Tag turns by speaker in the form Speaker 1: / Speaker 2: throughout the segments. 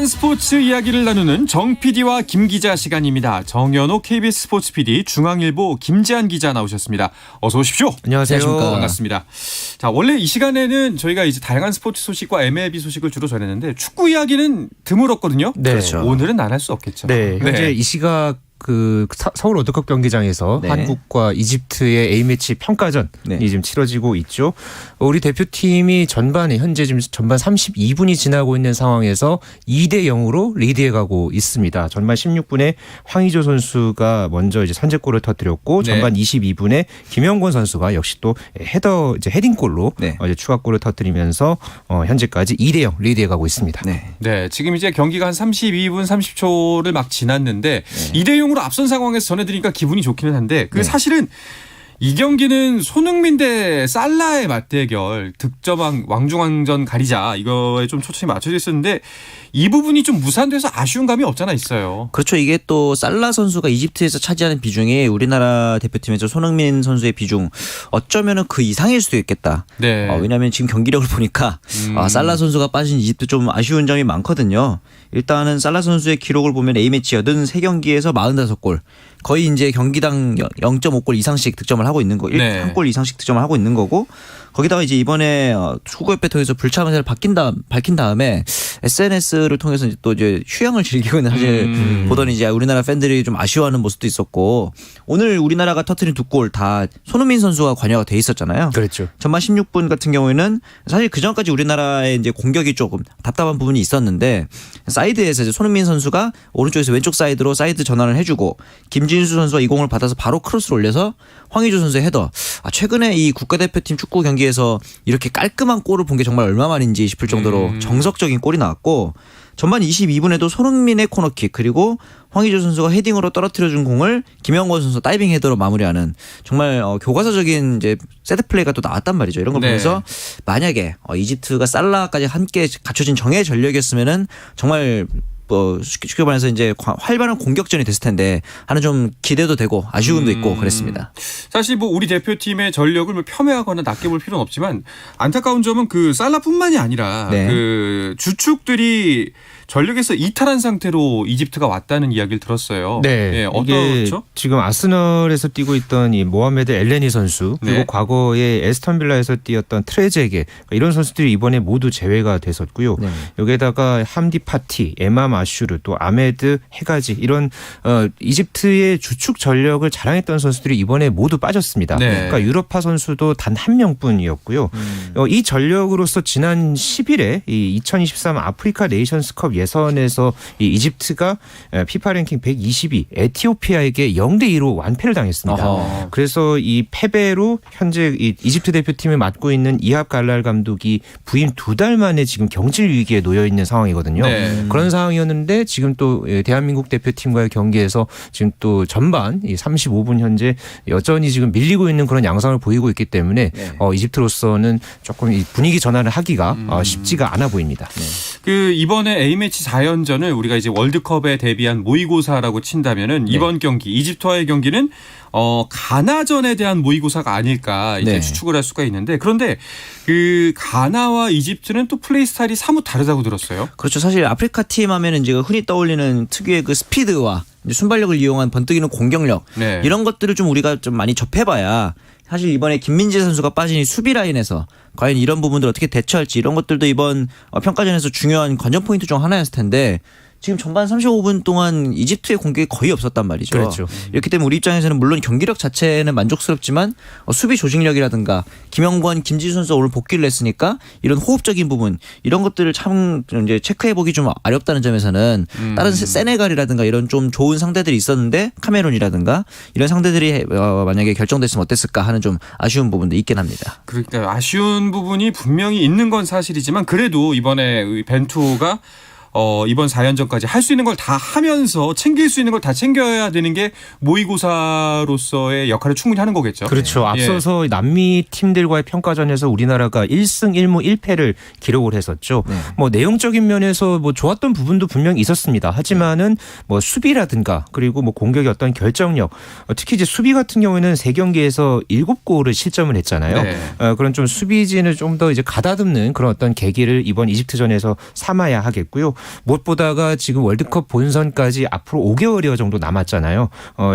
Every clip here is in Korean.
Speaker 1: 스포츠 이야기를 나누는 정 PD와 김 기자 시간입니다. 정연호 KBS 스포츠 PD, 중앙일보 김재한 기자 나오셨습니다. 어서 오십시오.
Speaker 2: 안녕하세요.
Speaker 1: 반갑습니다. 자, 원래 이 시간에는 저희가 이제 다양한 스포츠 소식과 MLB 소식을 주로 전했는데 축구 이야기는 드물었거든요.
Speaker 2: 네.
Speaker 1: 그렇죠. 오늘은 안 할 수 없겠죠.
Speaker 2: 네, 현재 이 시각 서울 월드컵 경기장에서
Speaker 3: 네.
Speaker 2: 한국과 이집트의 A매치 평가전이
Speaker 3: 네.
Speaker 2: 지금 치러지고 있죠. 우리 대표팀이 현재 지금 전반 32분이 지나고 있는 상황에서 2대 0으로 리드해가고 있습니다. 전반 16분에 황의조 선수가 먼저 이제 선제골을 터뜨렸고
Speaker 1: 네.
Speaker 2: 전반 22분에 김영권 선수가 역시 또 헤딩골로
Speaker 3: 네.
Speaker 2: 이제 추가골을 터뜨리면서 현재까지 2대 0 리드해가고 있습니다.
Speaker 1: 네, 지금 이제 경기가 한 32분 30초를 막 지났는데 2대 0으로 앞선 상황에서 전해드리니까 기분이 좋기는 한데 사실은 이 경기는 손흥민 대 살라의 맞대결, 득점왕 왕중왕전 가리자 이거에 좀 초점이 맞춰져 있었는데 이 부분이 좀 무산돼서 아쉬운 감이 없잖아 있어요.
Speaker 3: 그렇죠. 이게 또 살라 선수가 이집트에서 차지하는 비중이 우리나라 대표팀에서 손흥민 선수의 비중 어쩌면은 그 이상일 수도 있겠다.
Speaker 1: 네.
Speaker 3: 왜냐하면 지금 경기력을 보니까 살라 선수가 빠진 이집트 좀 아쉬운 점이 많거든요. 일단은 살라 선수의 기록을 보면 A매치 83경기에서 45골. 거의 이제 경기당 0.5골 이상씩 득점을 하고 있는 거,
Speaker 1: 네.
Speaker 3: 한 골 이상씩 득점을 하고 있는 거고, 거기다가 이제 이번에 축구협회 통해서 불참 의사를 밝힌 다음에 SNS를 통해서 또 이제 휴양을 즐기고 있는 사실 보더니 이제 우리나라 팬들이 좀 아쉬워하는 모습도 있었고, 오늘 우리나라가 터트린 2골 다 손흥민 선수가 관여가 돼 있었잖아요.
Speaker 2: 그렇죠.
Speaker 3: 전반 16분 같은 경우에는 사실 그 전까지 우리나라의 이제 공격이 조금 답답한 부분이 있었는데 사이드에서 이제 손흥민 선수가 오른쪽에서 왼쪽 사이드로 사이드 전환을 해주고 김진수 선수가 이 공을 받아서 바로 크로스를 올려서 황의조 선수의 헤더. 최근에 이 국가대표팀 축구 경기에서 이렇게 깔끔한 골을 본 게 정말 얼마만인지 싶을 정도로 정석적인 골이 나왔고 전반 22분에도 손흥민의 코너킥 그리고 황의조 선수가 헤딩으로 떨어뜨려준 공을 김영권 선수 다이빙 헤더로 마무리하는 정말 교과서적인 이제 세트 플레이가 또 나왔단 말이죠. 이런 걸 보면서 만약에 이집트가 살라까지 함께 갖춰진 정예 전력이었으면은 정말 쉽게 말해서 이제 활발한 공격전이 됐을 텐데 하는 좀 기대도 되고 아쉬움도 있고 그랬습니다.
Speaker 1: 사실 뭐 우리 대표팀의 전력을 뭐 폄훼하거나 낮게 볼 필요는 없지만 안타까운 점은 그 살라뿐만이 아니라 그 주축들이 전력에서 이탈한 상태로 이집트가 왔다는 이야기를 들었어요.
Speaker 2: 네,
Speaker 1: 어떻죠?
Speaker 2: 지금 아스널에서 뛰고 있던 이 모하메드 엘레니 선수 그리고 과거에 에스턴 빌라에서 뛰었던 트레제게 이런 선수들이 이번에 모두 제외가 됐었고요. 여기에다가 함디 파티, 에마 마슈르 또 아메드 헤가지 이런 이집트의 주축 전력을 자랑했던 선수들이 이번에 모두 빠졌습니다. 그러니까 유럽파 선수도 단 한 명뿐이었고요. 이 전력으로서 지난 10일에 이 2023 아프리카 네이션스컵 예선에서 이 이집트가 피파 랭킹 122 에티오피아에게 0대2로 완패를 당했습니다. 그래서 이 패배로 현재 이 이집트 대표팀에 맡고 있는 이합 갈랄 감독이 부임 2달 만에 지금 경질 위기에 놓여 있는 상황이거든요. 그런 상황이었는데 지금 또 대한민국 대표팀과의 경기에서 지금 또 전반 35분 현재 여전히 지금 밀리고 있는 그런 양상을 보이고 있기 때문에 이집트로서는 조금 이 분위기 전환을 하기가 쉽지가 않아 보입니다.
Speaker 1: 그 이번에 A매치 4연전을 우리가 이제 월드컵에 대비한 모의고사라고 친다면은 이번 경기 이집트와의 경기는 가나전에 대한 모의고사가 아닐까 이제 추측을 할 수가 있는데 그런데 그 가나와 이집트는 또 플레이 스타일이 사뭇 다르다고 들었어요.
Speaker 3: 그렇죠. 사실 아프리카 팀 하면은 이제 흔히 떠올리는 특유의 그 스피드와 순발력을 이용한 번뜩이는 공격력 이런 것들을 좀 우리가 좀 많이 접해봐야 사실 이번에 김민재 선수가 빠진 이 수비 라인에서 과연 이런 부분들 어떻게 대처할지 이런 것들도 이번 평가전에서 중요한 관전 포인트 중 하나였을 텐데 지금 전반 35분 동안 이집트의 공격이 거의 없었단 말이죠.
Speaker 2: 그렇죠.
Speaker 3: 이렇기 때문에 우리 입장에서는 물론 경기력 자체는 만족스럽지만 수비 조직력이라든가 김영권, 김지수 선수가 오늘 복귀를 했으니까 이런 호흡적인 부분 이런 것들을 참 이제 체크해보기 좀 어렵다는 점에서는 다른 세네갈이라든가 이런 좀 좋은 상대들이 있었는데 카메룬이라든가 이런 상대들이 만약에 결정됐으면 어땠을까 하는 좀 아쉬운 부분도 있긴 합니다.
Speaker 1: 그러니까 아쉬운 부분이 분명히 있는 건 사실이지만 그래도 이번에 벤투가 이번 4연전까지 할 수 있는 걸 다 하면서 챙길 수 있는 걸 다 챙겨야 되는 게 모의고사로서의 역할을 충분히 하는 거겠죠.
Speaker 2: 그렇죠. 앞서서 남미 팀들과의 평가전에서 우리나라가 1승 1무 1패를 기록을 했었죠. 뭐 내용적인 면에서 뭐 좋았던 부분도 분명히 있었습니다. 하지만은 뭐 수비라든가 그리고 뭐 공격의 어떤 결정력 특히 이제 수비 같은 경우에는 3경기에서 7골을 실점을 했잖아요. 그런 좀 수비진을 좀 더 이제 가다듬는 그런 어떤 계기를 이번 이집트전에서 삼아야 하겠고요. 무엇보다가 지금 월드컵 본선까지 앞으로 5개월여 정도 남았잖아요.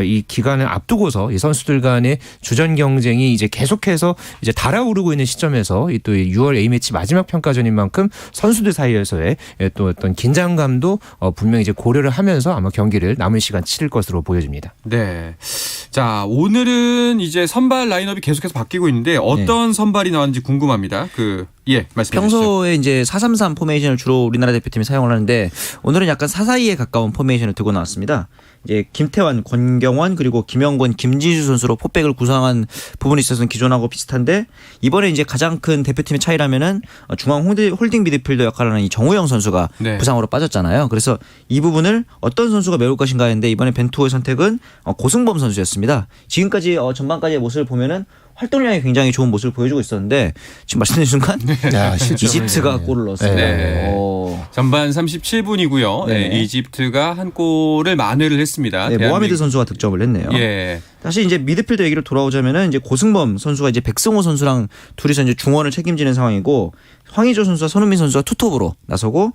Speaker 2: 이 기간을 앞두고서 이 선수들 간의 주전 경쟁이 이제 계속해서 이제 달아오르고 있는 시점에서 또 6월 A매치 마지막 평가전인 만큼 선수들 사이에서의 또 어떤 긴장감도 분명히 이제 고려를 하면서 아마 경기를 남은 시간 치를 것으로 보여집니다.
Speaker 1: 네. 자, 오늘은 이제 선발 라인업이 계속해서 바뀌고 있는데 어떤 선발이 나왔는지 궁금합니다. 말씀해 주시죠.
Speaker 3: 평소에 이제 4-3-3 포메이션을 주로 우리나라 대표팀이 사용을 하는데 오늘은 약간 4-4-2에 가까운 포메이션을 들고 나왔습니다. 이제 김태환, 권경원 그리고 김영권, 김진수 선수로 포백을 구성한 부분이 있어서는 기존하고 비슷한데 이번에 이제 가장 큰 대표팀의 차이라면은 중앙 홀딩 미드필더 역할을 하는 이 정우영 선수가
Speaker 1: 네.
Speaker 3: 부상으로 빠졌잖아요. 그래서 이 부분을 어떤 선수가 메울 것인가 했는데 이번에 벤투호의 선택은 고승범 선수였습니다. 지금까지 전반까지의 모습을 보면은 활동량이 굉장히 좋은 모습을 보여주고 있었는데 지금 말씀드린 순간 이집트가 골을 넣었어요.
Speaker 1: 네. 전반 37분이고요.
Speaker 3: 네.
Speaker 1: 이집트가 한 골을 만회를 했습니다.
Speaker 3: 네, 모하메드 선수가 득점을 했네요.
Speaker 1: 예.
Speaker 3: 다시 이제 미드필더 얘기로 돌아오자면은 이제 고승범 선수가 이제 백승호 선수랑 둘이서 이제 중원을 책임지는 상황이고 황의조 선수와 손흥민 선수가 투톱으로 나서고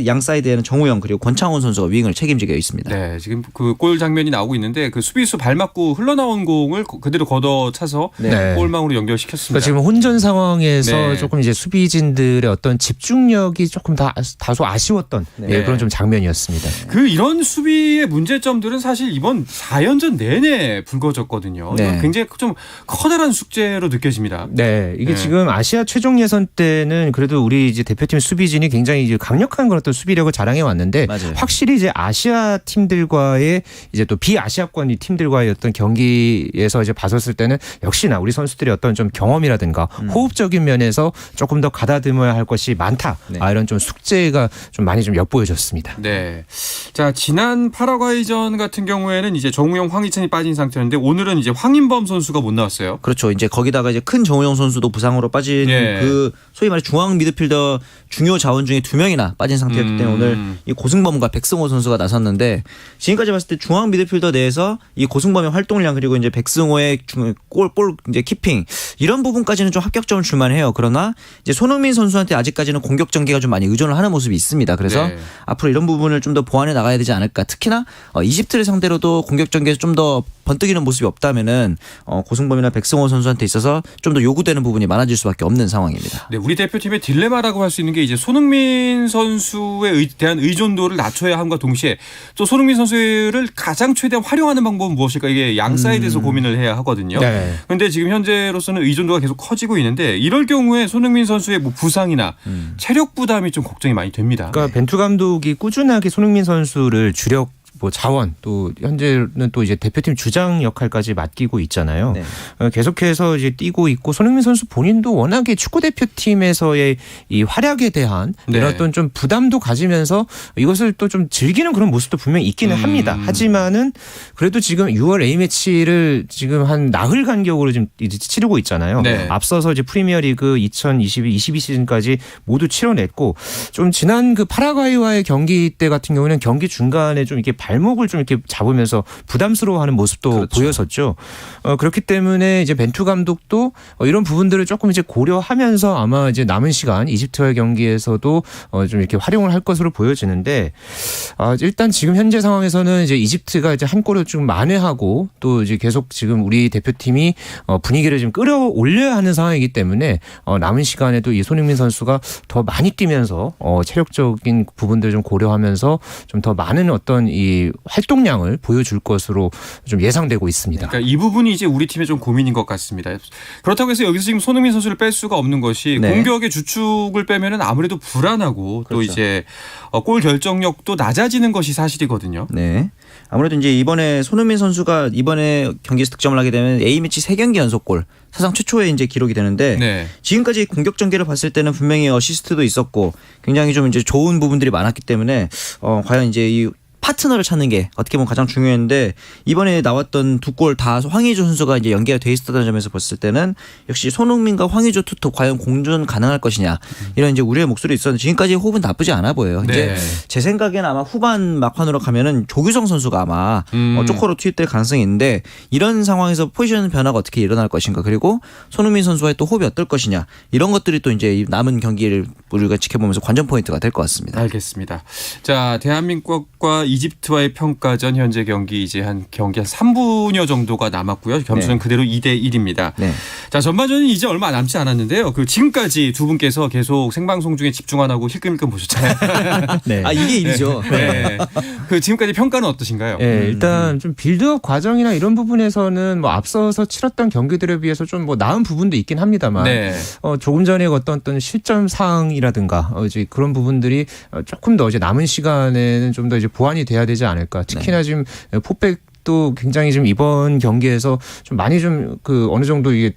Speaker 3: 양 사이드에는 정우영 그리고 권창훈 선수가 윙을 책임지게 있습니다.
Speaker 1: 네, 지금 그 골 장면이 나오고 있는데 그 수비수 발 맞고 흘러나온 공을 그대로 걷어차서
Speaker 2: 네.
Speaker 1: 골망으로 연결시켰습니다.
Speaker 2: 그러니까 지금 혼전 상황에서
Speaker 1: 네.
Speaker 2: 조금 이제 수비진들의 어떤 집중력이 조금 다소 아쉬웠던 그런 좀 장면이었습니다.
Speaker 1: 이런 수비의 문제점들은 사실 이번 4연전 내내 불거졌거든요.
Speaker 3: 네.
Speaker 1: 이건 굉장히 좀 커다란 숙제로 느껴집니다.
Speaker 2: 네, 이게
Speaker 1: 네.
Speaker 2: 지금 아시아 최종 예선 때는 그래도 우리 이제 대표팀 수비진이 굉장히 이제 강력한 그런 어떤 수비력을 자랑해 왔는데
Speaker 3: 맞아요.
Speaker 2: 확실히 이제 아시아 팀들과의 이제 또 비아시아권 이 팀들과의 어떤 경기에서 이제 봤었을 때는 역시나 우리 선수들의 어떤 좀 경험이라든가 호흡적인 면에서 조금 더 가다듬어야 할 것이 많다.
Speaker 3: 네.
Speaker 2: 이런 좀 숙제가 좀 많이 좀 엿보여졌습니다.
Speaker 1: 네. 자, 지난 파라과이전 같은 경우에는 이제 정우영, 황희찬이 빠진 상태였는데 오늘은 이제 황인범 선수가 못 나왔어요.
Speaker 3: 그렇죠. 이제 거기다가 이제 큰 정우영 선수도 부상으로 빠진
Speaker 1: 예.
Speaker 3: 그 소위 말해 중앙 미드필더 중요 자원 중에 2명이나 빠진 상태였기 때문에 오늘 이 고승범과 백승호 선수가 나섰는데 지금까지 봤을 때 중앙 미드필더 내에서 이 고승범의 활동량 그리고 이제 백승호의 골 이제 키핑 이런 부분까지는 좀 합격점을 줄 만해요. 그러나 이제 손흥민 선수한테 아직까지는 공격 전개가 좀 많이 의존을 하는 모습이 있습니다. 그래서
Speaker 1: 네.
Speaker 3: 앞으로 이런 부분을 좀 더 보완해 나가야 되지 않을까. 특히나 이집트를 상대로도 공격 전개에서 좀 더 번뜩이는 모습이 없다면은 고승범이나 백승호 선수한테 있어서 좀 더 요구되는 부분이 많아질 수밖에 없는 상황입니다.
Speaker 1: 네, 우리 대표팀의 딜레마라고 할 수 있는 게 이제 손흥민 선수에 대한 의존도를 낮춰야 함과 동시에 또 손흥민 선수를 가장 최대한 활용하는 방법은 무엇일까 이게 양 사이드에서 고민을 해야 하거든요. 그런데 지금 현재로서는 의존도가 계속 커지고 있는데 이럴 경우에 손흥민 선수의 뭐 부상이나 체력 부담이 좀 걱정이 많이 됩니다.
Speaker 2: 그러니까 벤투 감독이 꾸준하게 손흥민 선수를 주력 자원 또 현재는 또 이제 대표팀 주장 역할까지 맡기고 있잖아요.
Speaker 3: 네.
Speaker 2: 계속해서 이제 뛰고 있고 손흥민 선수 본인도 워낙에 축구 대표팀에서의 이 활약에 대한
Speaker 1: 네.
Speaker 2: 이런 어떤 좀 부담도 가지면서 이것을 또 좀 즐기는 그런 모습도 분명히 있기는 합니다. 하지만은 그래도 지금 6월 A 매치를 지금 한 나흘 간격으로 지금 이제 치르고 있잖아요.
Speaker 1: 네.
Speaker 2: 앞서서 이제 프리미어리그 2022 시즌까지 모두 치러냈고 좀 지난 그 파라과이와의 경기 때 같은 경우는 경기 중간에 좀 이렇게 발목을 좀 이렇게 잡으면서 부담스러워하는 모습도
Speaker 3: 그렇죠.
Speaker 2: 보였었죠. 그렇기 때문에 이제 벤투 감독도 이런 부분들을 조금 이제 고려하면서 아마 이제 남은 시간 이집트와의 경기에서도 좀 이렇게 활용을 할 것으로 보여지는데 일단 지금 현재 상황에서는 이제 이집트가 이제 한 골을 좀 만회하고 또 이제 계속 지금 우리 대표팀이 분위기를 좀 끌어올려야 하는 상황이기 때문에 남은 시간에도 이 손흥민 선수가 더 많이 뛰면서 체력적인 부분들 좀 고려하면서 좀 더 많은 어떤 이 활동량을 보여줄 것으로 좀 예상되고 있습니다.
Speaker 1: 그러니까 이 부분이 이제 우리 팀의 좀 고민인 것 같습니다. 그렇다고 해서 여기서 지금 손흥민 선수를 뺄 수가 없는 것이
Speaker 3: 네.
Speaker 1: 공격의 주축을 빼면은 아무래도 불안하고 또
Speaker 3: 그렇죠.
Speaker 1: 이제 골 결정력도 낮아지는 것이 사실이거든요.
Speaker 3: 네. 아무래도 이제 이번에 손흥민 선수가 이번에 경기에서 득점을 하게 되면 A매치 3경기 연속골 사상 최초의 이제 기록이 되는데
Speaker 1: 네.
Speaker 3: 지금까지 공격 전개를 봤을 때는 분명히 어시스트도 있었고 굉장히 좀 이제 좋은 부분들이 많았기 때문에 과연 이제 이 파트너를 찾는 게 어떻게 보면 가장 중요했는데 이번에 나왔던 두 골 다 황의조 선수가 이제 연계가 돼 있었다는 점에서 봤을 때는 역시 손흥민과 황의조 투톱 과연 공존 가능할 것이냐 이런 이제 우려의 목소리 있었는데 지금까지 호흡은 나쁘지 않아 보여요. 이제 제 생각에는 아마 후반 막판으로 가면은 조규성 선수가 아마 조커로 투입될 가능성이 있는데 이런 상황에서 포지션 변화가 어떻게 일어날 것인가 그리고 손흥민 선수와의 또 호흡이 어떨 것이냐 이런 것들이 또 이제 남은 경기를 우리가 지켜보면서 관전 포인트가 될 것 같습니다.
Speaker 1: 알겠습니다. 자, 대한민국과 이집트와의 평가전 현재 경기 이제 한 3분여 정도가 남았고요. 점수는 그대로 2대1입니다. 자, 전반전은 이제 얼마 남지 않았는데요. 그 지금까지 두 분께서 계속 생방송 중에 집중 안 하고 힐끔힐끔 보셨잖아요.
Speaker 3: 아, 이게 일이죠.
Speaker 1: 네. 그 지금까지 평가는 어떠신가요?
Speaker 2: 네, 일단 좀 빌드업 과정이나 이런 부분에서는 뭐 앞서서 치렀던 경기들에 비해서 좀 뭐 나은 부분도 있긴 합니다만 조금 전에 어떤 실점 사항이라든가 이제 그런 부분들이 조금 더 이제 남은 시간에는 좀 더 이제 보완이 돼야 되지 않을까. 특히나 지금 포백도 굉장히 좀 이번 경기에서 좀 많이 좀 그 어느 정도 이게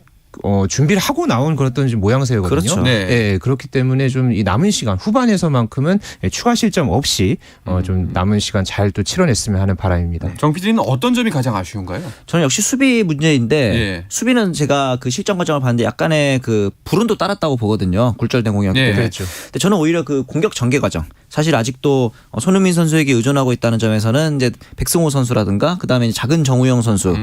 Speaker 2: 준비를 하고 나온 그런 모양새거든요.
Speaker 3: 그렇죠.
Speaker 2: 네, 그렇기 때문에 좀 이 남은 시간 후반에서만큼은 추가 실점 없이 좀 남은 시간 잘 또 치러냈으면 하는 바람입니다.
Speaker 1: 정 PD는 어떤 점이 가장 아쉬운가요?
Speaker 3: 저는 역시 수비 문제인데 수비는 제가 그 실점 과정을 봤는데 약간의 그 불운도 따랐다고 보거든요. 굴절된 공격이기 때문에.
Speaker 2: 그렇죠.
Speaker 3: 근데 저는 오히려 그 공격 전개 과정 사실 아직도 손흥민 선수에게 의존하고 있다는 점에서는 이제 백승호 선수라든가 그다음에 작은 정우영 선수,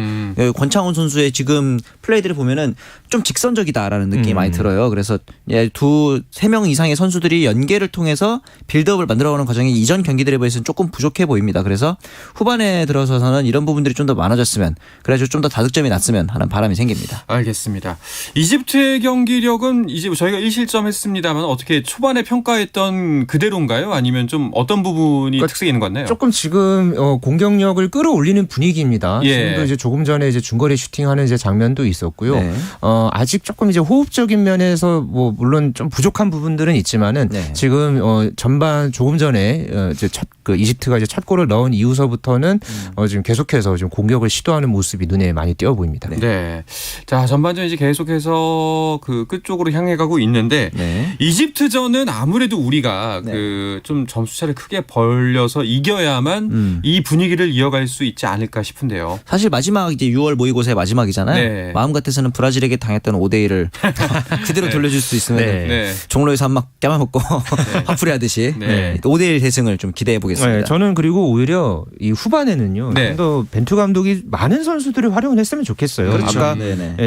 Speaker 3: 권창훈 선수의 지금 플레이들을 보면은 좀 직선적이다라는 느낌이 많이 들어요. 그래서 3명 이상의 선수들이 연계를 통해서 빌드업을 만들어가는 과정이 이전 경기들에 비해서는 조금 부족해 보입니다. 그래서 후반에 들어서서는 이런 부분들이 좀 더 많아졌으면 그래가지고 좀 더 다득점이 났으면 하는 바람이 생깁니다.
Speaker 1: 알겠습니다. 이집트의 경기력은 이제 저희가 1실점했습니다만 어떻게 초반에 평가했던 그대로인가요? 아니면 좀 어떤 부분이 특색이 있는 것 같나요?
Speaker 2: 조금 지금 공격력을 끌어올리는 분위기입니다. 지금도 이제 조금 전에 이제 중거리 슈팅하는 이제 장면도 있었고요. 아직 조금 이제 호흡적인 면에서 뭐 물론 좀 부족한 부분들은 있지만은 지금 전반 조금 전에 이제 그 이집트가 이제 첫 골을 넣은 이후서부터는 지금 계속해서 좀 공격을 시도하는 모습이 눈에 많이 띄어 보입니다.
Speaker 1: 네. 자, 전반전 이제 계속해서 그 끝쪽으로 향해 가고 있는데 이집트전은 아무래도 우리가 그 좀 점수차를 크게 벌려서 이겨야만 이 분위기를 이어갈 수 있지 않을까 싶은데요.
Speaker 3: 사실 마지막 이제 6월 모의고사의 마지막이잖아요. 마음 같아서는 브라질에게 당했던 5대1을 그대로 돌려줄 수 있으면 종로에서 한 막 깨마먹고 화풀이하듯이 5대1 대승을 좀 기대해 보겠습니다.
Speaker 2: 저는 그리고 오히려 이 후반에는요. 좀 더 벤투 감독이 많은 선수들을 활용을 했으면 좋겠어요.
Speaker 3: 그렇죠.
Speaker 2: 아까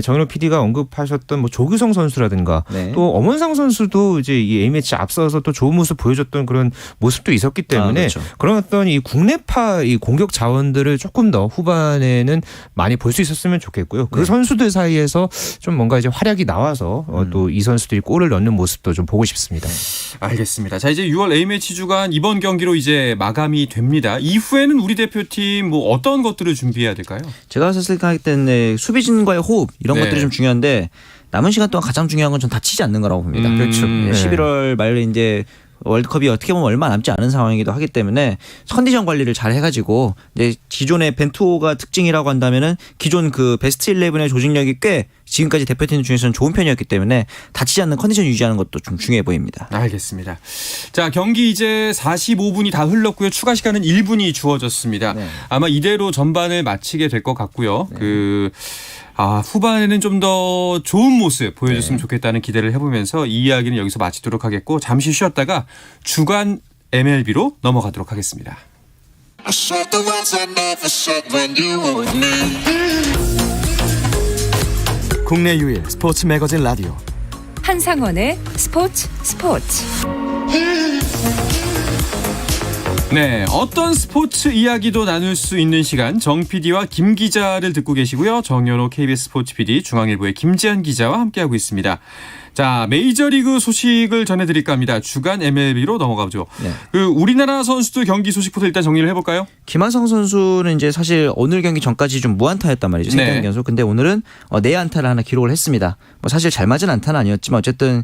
Speaker 2: 정현호 PD가 언급하셨던 뭐 조규성 선수라든가 또 엄원상 선수도 이제 이 A매치 앞서서 또 좋은 모습 보여줬던 그런 모습도 있었기 때문에 그런 어떤 이 국내파 이 공격 자원들을 조금 더 후반에는 많이 볼 수 있었으면 좋겠고요. 그 선수들 사이에서 좀 뭔가 이제 활약이 나와서 또 이 선수들이 골을 넣는 모습도 좀 보고 싶습니다.
Speaker 1: 알겠습니다. 자, 이제 6월 A매치 주간 이번 경기로 이제 마감이 됩니다. 이후에는 우리 대표팀 뭐 어떤 것들을 준비해야 될까요?
Speaker 3: 제가 생각할 때는 수비진과의 호흡 이런 것들이 좀 중요한데 남은 시간 동안 가장 중요한 건 전 다치지 않는 거라고 봅니다.
Speaker 2: 그렇죠.
Speaker 3: 11월 말에 이제 월드컵이 어떻게 보면 얼마 남지 않은 상황이기도 하기 때문에 컨디션 관리를 잘 해가지고 이제 기존의 벤투호가 특징이라고 한다면은 기존 그 베스트 11의 조직력이 꽤 지금까지 대표팀 중에서는 좋은 편이었기 때문에 다치지 않는 컨디션 유지하는 것도 좀 중요해 보입니다.
Speaker 1: 알겠습니다. 자, 경기 이제 45분이 다 흘렀고요. 추가 시간은 1분이 주어졌습니다. 아마 이대로 전반을 마치게 될 것 같고요. 후반에는 좀 더 좋은 모습 보여줬으면 좋겠다는 기대를 해보면서 이 이야기는 여기서 마치도록 하겠고 잠시 쉬었다가 주간 MLB로 넘어가도록 하겠습니다.
Speaker 4: 국내 유일 스포츠 매거진 라디오
Speaker 5: 한상원의 스포츠.
Speaker 1: 네, 어떤 스포츠 이야기도 나눌 수 있는 시간 정 PD와 김 기자를 듣고 계시고요. 정연호 KBS 스포츠 PD, 중앙일보의 김지한 기자와 함께하고 있습니다. 자, 메이저리그 소식을 전해드릴까 합니다. 주간 MLB로 넘어가죠. 그 우리나라 선수들 경기 소식부터 일단 정리를 해볼까요?
Speaker 3: 김하성 선수는 이제 사실 오늘 경기 전까지 좀 무안타였단 말이죠. 생경 연속. 근데 오늘은 4안타를 하나 기록을 했습니다. 뭐 사실 잘 맞은 안타는 아니었지만 어쨌든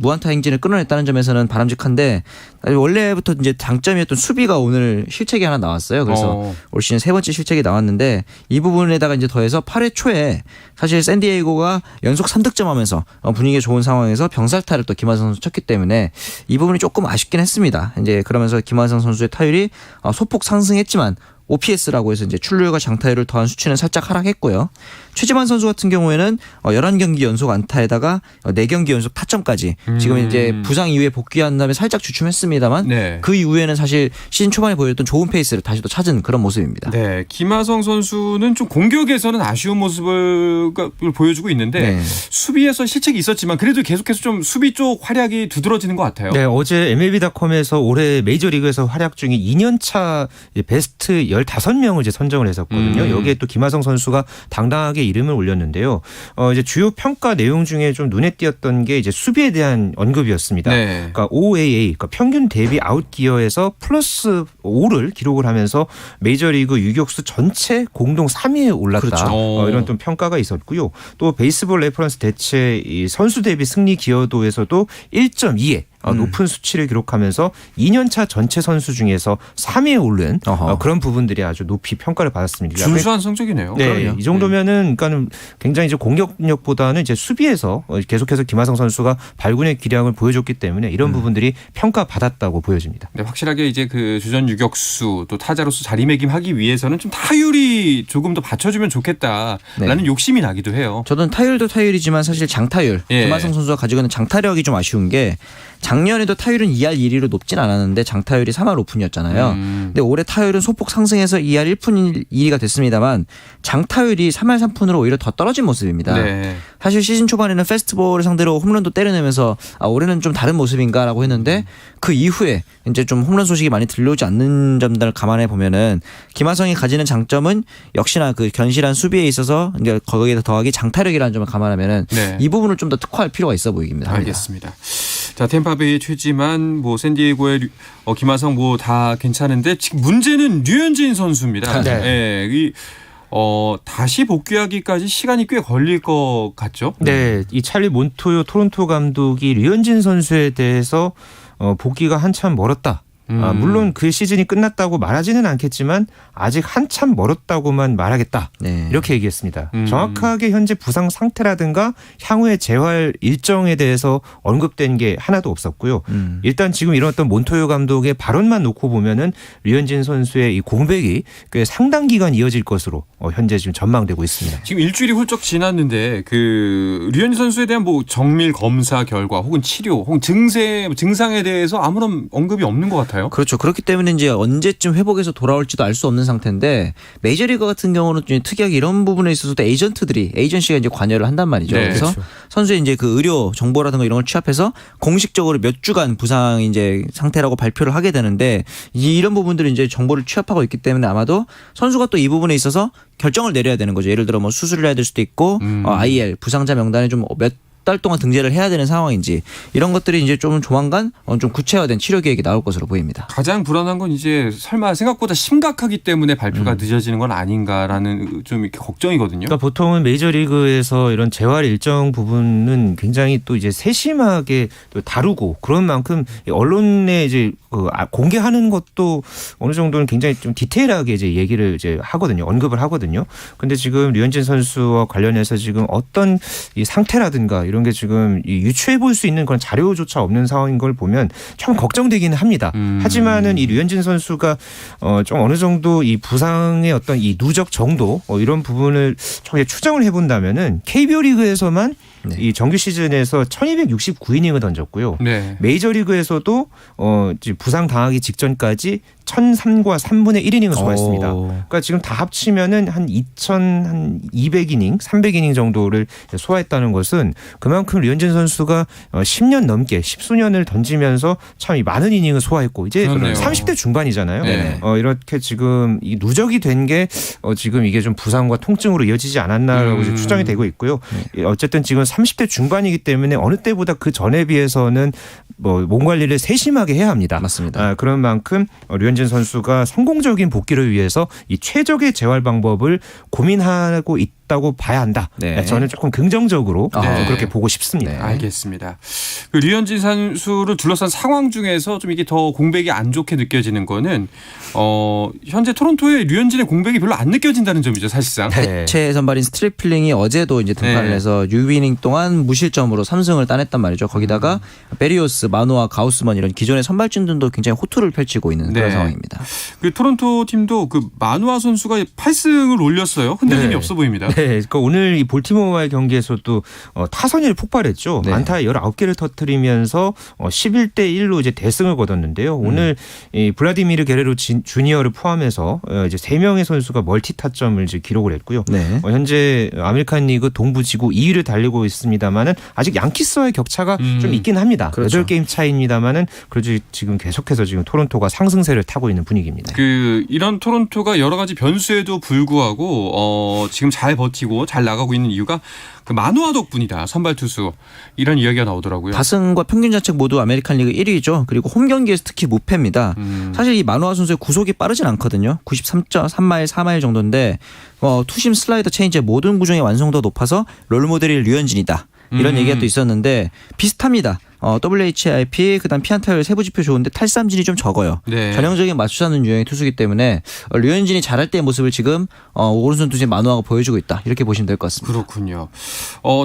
Speaker 3: 무안타 행진을 끊어냈다는 점에서는 바람직한데 원래부터 이제 장점이었던 수비가 오늘 실책이 하나 나왔어요. 그래서 올 시즌 3번째 실책이 나왔는데 이 부분에다가 이제 더해서 8회 초에 사실 샌디에이고가 연속 3득점하면서 분위기가 좋은 상황에서 병살타를 또 김하성 선수 쳤기 때문에 이 부분이 조금 아쉽긴 했습니다. 이제 그러면서 김하성 선수의 타율이 소폭 상승했지만 OPS라고 해서 이제 출루율과 장타율을 더한 수치는 살짝 하락했고요. 최지만 선수 같은 경우에는 11경기 연속 안타에다가 4경기 연속 타점까지 지금 이제 부상 이후에 복귀한 다음에 살짝 주춤했습니다만
Speaker 1: 네.
Speaker 3: 그 이후에는 사실 시즌 초반에 보였던 좋은 페이스를 다시 또 찾은 그런 모습입니다.
Speaker 1: 네, 김하성 선수는 좀 공격에서는 아쉬운 모습을 보여주고 있는데
Speaker 3: 네.
Speaker 1: 수비에서 실책이 있었지만 그래도 계속해서 좀 수비 쪽 활약이 두드러지는 것 같아요.
Speaker 2: 네, 어제 MLB.com에서 올해 메이저리그에서 활약 중인 2년차 베스트 15명을 이제 선정을 했었거든요. 여기에 또 김하성 선수가 당당하게 이름을 올렸는데요. 이제 주요 평가 내용 중에 좀 눈에 띄었던 게 이제 수비에 대한 언급이었습니다.
Speaker 1: 네.
Speaker 2: 그러니까 OAA, 그러니까 평균 대비 아웃 기어에서 플러스 5를 기록을 하면서 메이저리그 유격수 전체 공동 3위에 올랐다.
Speaker 3: 그렇죠.
Speaker 2: 이런 좀 평가가 있었고요. 또 베이스볼 레퍼런스 대체 이 선수 대비 승리 기여도에서도 1.2에 높은 수치를 기록하면서 2년차 전체 선수 중에서 3위에 오른 그런 부분들이 아주 높이 평가를 받았습니다.
Speaker 1: 준수한 성적이네요.
Speaker 2: 네,
Speaker 1: 그럼요.
Speaker 2: 이 정도면은 그러니까는 굉장히 이제 공격력보다는 이제 수비에서 계속해서 김하성 선수가 발군의 기량을 보여줬기 때문에 이런 부분들이 평가받았다고 보여집니다.
Speaker 1: 네, 확실하게 이제 그 주전 유격수 또 타자로서 자리매김하기 위해서는 좀 타율이 조금 더 받쳐주면 좋겠다라는 욕심이 나기도 해요.
Speaker 3: 저는 타율도 타율이지만 사실 장타율
Speaker 1: 예.
Speaker 3: 김하성 선수가 가지고 있는 장타력이 좀 아쉬운 게 작년에도 타율은 2할 1리로 높진 않았는데 장타율이 3할 오픈이었잖아요. 근데 올해 타율은 소폭 상승해서 2할 1푼 2리가 됐습니다만 장타율이 3할 3푼으로 오히려 더 떨어진 모습입니다.
Speaker 1: 네.
Speaker 3: 사실 시즌 초반에는 페스티벌을 상대로 홈런도 때려내면서 올해는 좀 다른 모습인가라고 했는데 그 이후에 이제 좀 홈런 소식이 많이 들려오지 않는 점들을 감안해 보면은 김하성이 가지는 장점은 역시나 그 견실한 수비에 있어서 이제 거기에 더하기 장타력이라는 점을 감안하면은
Speaker 1: 네.
Speaker 3: 이 부분을 좀 더 특화할 필요가 있어 보입니다.
Speaker 1: 알겠습니다. 자, 템파베이 최지만, 뭐 샌디에고의 김하성 뭐 다 괜찮은데 지금 문제는 류현진 선수입니다.
Speaker 2: 네.
Speaker 1: 예, 다시 복귀하기까지 시간이 꽤 걸릴 것 같죠?
Speaker 2: 네, 이 찰리 몬토요 토론토 감독이 류현진 선수에 대해서 복귀가 한참 멀었다. 물론 그 시즌이 끝났다고 말하지는 않겠지만 아직 한참 멀었다고만 말하겠다.
Speaker 3: 네.
Speaker 2: 이렇게 얘기했습니다. 정확하게 현재 부상 상태라든가 향후의 재활 일정에 대해서 언급된 게 하나도 없었고요. 일단 지금 이런 어떤 몬토요 감독의 발언만 놓고 보면은 류현진 선수의 이 공백이 꽤 상당 기간 이어질 것으로 현재 지금 전망되고 있습니다.
Speaker 1: 지금 일주일이 훌쩍 지났는데 그 류현진 선수에 대한 뭐 정밀 검사 결과 혹은 치료 혹은 증상에 대해서 아무런 언급이 없는 것 같아요.
Speaker 3: 그렇죠. 그렇기 때문에 이제 언제쯤 회복해서 돌아올지도 알 수 없는 상태인데 메이저리그 같은 경우는 좀 특이하게 이런 부분에 있어서도 에이전시가 이제 관여를 한단 말이죠.
Speaker 1: 네,
Speaker 3: 그래서
Speaker 2: 그렇죠.
Speaker 3: 선수의 이제 그 의료 정보라든가 이런 걸 취합해서 공식적으로 몇 주간 부상 이제 상태라고 발표를 하게 되는데 이런 부분들을 이제 정보를 취합하고 있기 때문에 아마도 선수가 또 이 부분에 있어서 결정을 내려야 되는 거죠. 예를 들어 뭐 수술을 해야 될 수도 있고 IL 부상자 명단에 좀 몇 달 동안 등재를 해야 되는 상황인지 이런 것들이 이제 좀 조만간 좀 구체화된 치료 계획이 나올 것으로 보입니다.
Speaker 1: 가장 불안한 건 이제 설마 생각보다 심각하기 때문에 발표가 늦어지는 건 아닌가라는 좀 이렇게 걱정이거든요.
Speaker 2: 그러니까 보통은 메이저리그에서 이런 재활 일정 부분은 굉장히 또 이제 세심하게 또 다루고 그런 만큼 언론에 이제 공개하는 것도 어느 정도는 굉장히 좀 디테일하게 이제 얘기를 이제 하거든요. 언급을 하거든요. 근데 지금 류현진 선수와 관련해서 지금 어떤 이 상태라든가 이런 게 지금 유추해 볼 수 있는 그런 자료조차 없는 상황인 걸 보면 참 걱정되기는 합니다. 하지만은 이 류현진 선수가 좀 어느 정도 이 부상의 어떤 이 누적 정도 이런 부분을 좀 추정을 해본다면은 KBO 리그에서만
Speaker 3: 네.
Speaker 2: 이 정규 시즌에서 1269이닝을 던졌고요.
Speaker 1: 네.
Speaker 2: 메이저리그에서도 부상 당하기 직전까지 1003과 3분의 1이닝을 소화했습니다. 그러니까 지금 다 합치면은 한 2200이닝, 300이닝 정도를 소화했다는 것은 그만큼 류현진 선수가 10년 넘게 10수년을 던지면서 참 많은 이닝을 소화했고 이제
Speaker 1: 그렇네요.
Speaker 2: 30대 중반이잖아요.
Speaker 1: 네.
Speaker 2: 이렇게 지금 이 누적이 된 게 지금 이게 좀 부상과 통증으로 이어지지 않았나라고 이제 추정이 되고 있고요. 어쨌든 지금 30대 중반이기 때문에 어느 때보다 그 전에 비해서는 몸 관리를 세심하게 해야 합니다.
Speaker 3: 맞습니다.
Speaker 2: 그런 만큼 류현진 선수가 성공적인 복귀를 위해서 이 최적의 재활 방법을 고민하고 있다. 있다고 봐야 한다.
Speaker 3: 네.
Speaker 2: 저는 조금 긍정적으로
Speaker 1: 네.
Speaker 2: 그렇게 보고 싶습니다.
Speaker 3: 네.
Speaker 1: 알겠습니다. 그 류현진 선수를 둘러싼 상황 중에서 좀 이게 더 공백이 안 좋게 느껴지는 거는 현재 토론토의 류현진의 공백이 별로 안 느껴진다는 점이죠, 사실상.
Speaker 3: 대체 선발인 스트리플링이 어제도 이제 등판을
Speaker 1: 네.
Speaker 3: 해서 6이닝 동안 무실점으로 3승을 따냈단 말이죠. 거기다가 베리오스, 마노아, 가우스먼 이런 기존의 선발진들도 굉장히 호투를 펼치고 있는 그런
Speaker 1: 네.
Speaker 3: 상황입니다.
Speaker 1: 그 토론토 팀도 그 마누아 선수가 8승을 올렸어요. 흔들림이
Speaker 2: 네.
Speaker 1: 없어 보입니다.
Speaker 2: 네, 그러니까 오늘 이 볼티모어와의 경기에서도 타선이 폭발했죠.
Speaker 3: 네.
Speaker 2: 안타 19개를 터뜨리면서 11대 1로 이제 대승을 거뒀는데요. 오늘 이 블라디미르 게레로 주니어를 포함해서 이제 3명의 선수가 멀티 타점을 이제 기록을 했고요.
Speaker 3: 네.
Speaker 2: 현재 아메리칸 리그 동부 지구 2위를 달리고 있습니다만은 아직 양키스와의 격차가 좀 있긴 합니다.
Speaker 3: 그렇죠.
Speaker 2: 8게임 차이입니다만은 그래도 지금 계속해서 지금 토론토가 상승세를 타고 있는 분위기입니다.
Speaker 1: 그 이런 토론토가 여러 가지 변수에도 불구하고 지금 잘 버티고 잘 나가고 있는 이유가 그 마누아 덕분이다. 선발 투수 이런 이야기가 나오더라고요.
Speaker 3: 다승과 평균 자책 모두 아메리칸 리그 1위죠. 그리고 홈 경기에서 특히 무패입니다. 사실 이 마누아 선수의 구속이 빠르진 않거든요. 93.3마일 4마일 정도인데 투심 슬라이더 체인지의 모든 구종의 완성도가 높아서 롤모델이 류현진이다. 이런 얘기가 또 있었는데 비슷합니다. WHIP 그다음 피안타율 세부 지표 좋은데 탈삼진이 좀 적어요.
Speaker 1: 네.
Speaker 3: 전형적인 맞추자는 유형의 투수기 때문에 류현진이 잘할 때의 모습을 지금 오른손 투수의 마누아가 보여주고 있다. 이렇게 보시면 될 것 같습니다.
Speaker 1: 그렇군요.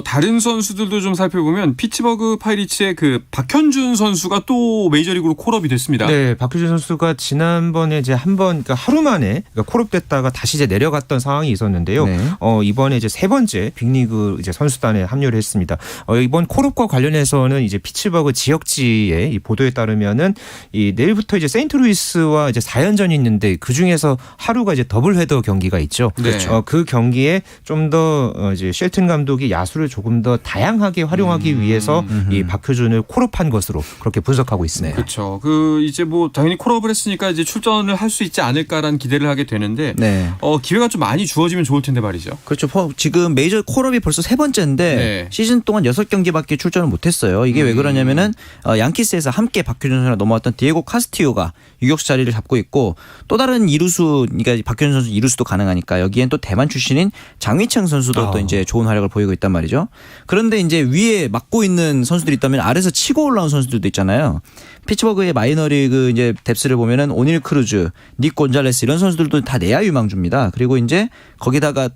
Speaker 1: 다른 선수들도 좀 살펴보면 피츠버그 파이리츠의 그 박현준 선수가 또 메이저리그로 콜업이 됐습니다.
Speaker 2: 네, 박효준 선수가 지난번에 이제 그러니까 하루 만에 콜업됐다가 다시 이제 내려갔던 상황이 있었는데요.
Speaker 3: 네.
Speaker 2: 이번에 이제 세 번째 빅리그 이제 선수단에 합류를 했습니다. 이번 콜업과 관련해서는 이제 피츠버그 지역지의 이 보도에 따르면은 이 내일부터 이제 세인트루이스와 이제 4연전이 있는데 그 중에서 하루가 이제 더블 헤더 경기가 있죠.
Speaker 1: 네.
Speaker 2: 그 경기에 좀 더 이제 쉘튼 감독이 야수를 조금 더 다양하게 활용하기 위해서 이 박효준을 콜업한 것으로 그렇게 분석하고 있습니다.
Speaker 1: 그렇죠. 그 이제 뭐 당연히 콜업을 했으니까 이제 출전을 할 수 있지 않을까라는 기대를 하게 되는데
Speaker 3: 네.
Speaker 1: 기회가 좀 많이 주어지면 좋을 텐데 말이죠.
Speaker 3: 그렇죠. 지금 메이저 콜업이 벌써 세 번째인데
Speaker 1: 네.
Speaker 3: 시즌 동안 6경기밖에 출전을 못했어요. 이게 왜 그러냐면은 양키스에서 함께 박효준 선수랑 넘어왔던 디에고 카스티오가 유격수 자리를 잡고 있고 또 다른 이루수, 그러니까 박효준 선수 이루수도 가능하니까 여기엔 또 대만 출신인 장위창 선수도 또 이제 좋은 활약을 보이고 있단 말이죠. 그런데 이제 위에 맡고 있는 선수들이 있다면 아래에서 치고 올라온 선수들도 있잖아요. 피츠버그의 마이너리그 이제 뎁스를 보면은 오닐 크루즈, 닉 곤잘레스 이런 선수들도 다 내야 유망주입니다. 그리고 이제 거기다가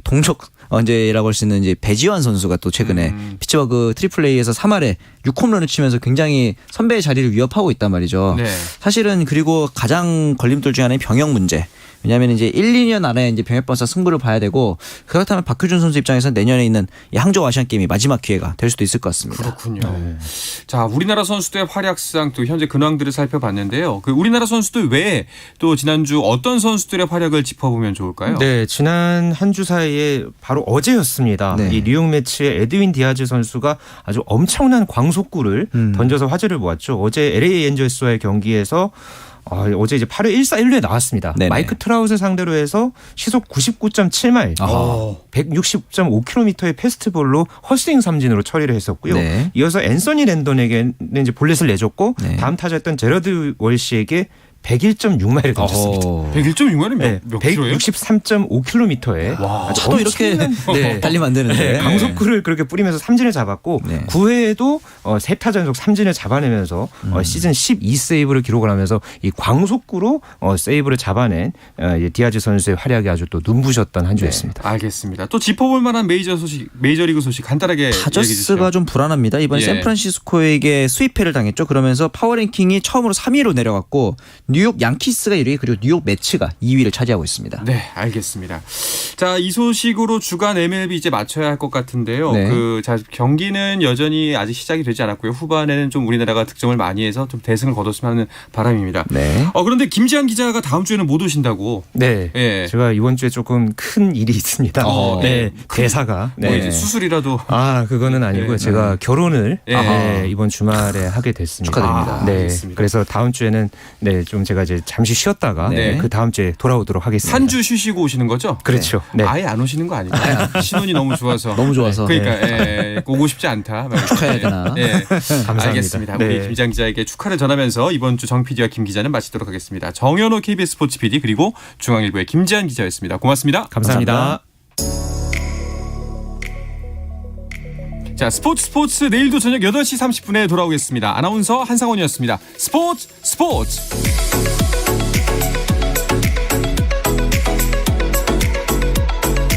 Speaker 3: 동족 언제라고 할 수 있는 이제 배지환 선수가 또 최근에 피츠버그 트리플 A에서 3할에 6홈런을 치면서 굉장히 선배의 자리를 위협하고 있단 말이죠.
Speaker 1: 네.
Speaker 3: 사실은 그리고 가장 걸림돌 중에 하나는 병역 문제. 왜냐하면 이제 1, 2년 안에 이제 병역번사 승부를 봐야 되고 그렇다면 박효준 선수 입장에서는 내년에 있는 이 항저우 아시안 게임이 마지막 기회가 될 수도 있을 것 같습니다.
Speaker 1: 그렇군요. 자, 우리나라 선수들의 활약상 또 현재 근황들을 살펴봤는데요. 그 우리나라 선수들 외에 또 지난주 어떤 선수들의 활약을 짚어보면 좋을까요?
Speaker 2: 네, 지난 한 주 사이에 바로 어제였습니다.
Speaker 3: 네.
Speaker 2: 이 뉴욕 매치의 에드윈 디아즈 선수가 아주 엄청난 광속구를 던져서 화제를 모았죠. 어제 LA 엔젤스와의 경기에서 어제 이제 8회 1사 1루에 나왔습니다.
Speaker 3: 네네.
Speaker 2: 마이크 트라웃을 상대로 해서 시속 99.7마일, 160.5km의 패스트볼로 헛스윙 삼진으로 처리를 했었고요.
Speaker 3: 네.
Speaker 2: 이어서 앤서니 랜던에게 이제 볼넷을 내줬고
Speaker 3: 네.
Speaker 2: 다음 타자였던 제러드 월시에게 101.6마일을 던졌습니다.
Speaker 1: 101.6마일은
Speaker 2: 네,
Speaker 1: 몇 킬로예요?
Speaker 2: 163.5km에
Speaker 3: 차도 이렇게 달리면 안 되는데.
Speaker 2: 강속구를 그렇게 뿌리면서 삼진을 잡았고
Speaker 3: 네.
Speaker 2: 9회에도 세 타자 연속 삼진을 잡아내면서 시즌 12세이브를 기록을 하면서 이 광속구로 세이브를 잡아낸 디아즈 선수의 활약이 아주 또 눈부셨던 한 주였습니다.
Speaker 1: 알겠습니다. 또 짚어볼 만한 메이저리그 소식 간단하게 얘기해 주시죠.
Speaker 3: 다저스가 좀 불안합니다. 이번에
Speaker 1: 예.
Speaker 3: 샌프란시스코에게 스위패를 당했죠. 그러면서 파워랭킹이 처음으로 3위로 내려갔고 뉴욕 양키스가 1위 그리고 뉴욕 매츠가 2위를 차지하고 있습니다.
Speaker 1: 네, 알겠습니다. 자, 이 소식으로 주간 MLB 이제 맞춰야 할 것 같은데요.
Speaker 3: 네.
Speaker 1: 경기는 여전히 아직 시작이 되지 않았고요. 후반에는 좀 우리나라가 득점을 많이 해서 좀 대승을 거뒀으면 하는 바람입니다.
Speaker 3: 네.
Speaker 1: 그런데 김지한 기자가 다음 주에는 못 오신다고.
Speaker 2: 네,
Speaker 1: 예.
Speaker 2: 제가 이번 주에 조금 큰 일이 있습니다.
Speaker 1: 네.
Speaker 2: 대사가.
Speaker 1: 뭐
Speaker 2: 네.
Speaker 1: 이제 수술이라도.
Speaker 2: 그거는 아니고요.
Speaker 1: 예.
Speaker 2: 제가 결혼을
Speaker 1: 예.
Speaker 2: 이번 주말에 하게 됐습니다.
Speaker 3: 축하드립니다.
Speaker 2: 네,
Speaker 1: 알겠습니다.
Speaker 2: 그래서 다음 주에는 좀 제가 이제 잠시 쉬었다가
Speaker 3: 네.
Speaker 2: 그 다음 주에 돌아오도록 하겠습니다.
Speaker 1: 한 주 쉬시고 오시는 거죠?
Speaker 2: 그렇죠. 네.
Speaker 1: 아예 안 오시는 거 아니죠? 신혼이 너무 좋아서.
Speaker 3: 너무 좋아서.
Speaker 1: 그러니까 오고 싶지 않다.
Speaker 3: 축하해야 되나?
Speaker 1: 네.
Speaker 2: 감사합니다.
Speaker 1: 알겠습니다.
Speaker 2: 네.
Speaker 1: 우리 김지한 기자에게 축하를 전하면서 이번 주 정 PD와 김 기자는 마치도록 하겠습니다. 정현호 KBS 스포츠 PD 그리고 중앙일보의 김지한 기자였습니다. 고맙습니다.
Speaker 2: 감사합니다.
Speaker 3: 감사합니다.
Speaker 1: 자, 스포츠 내일도 저녁 8시 30분에 돌아오겠습니다. 아나운서 한상원이었습니다. 스포츠.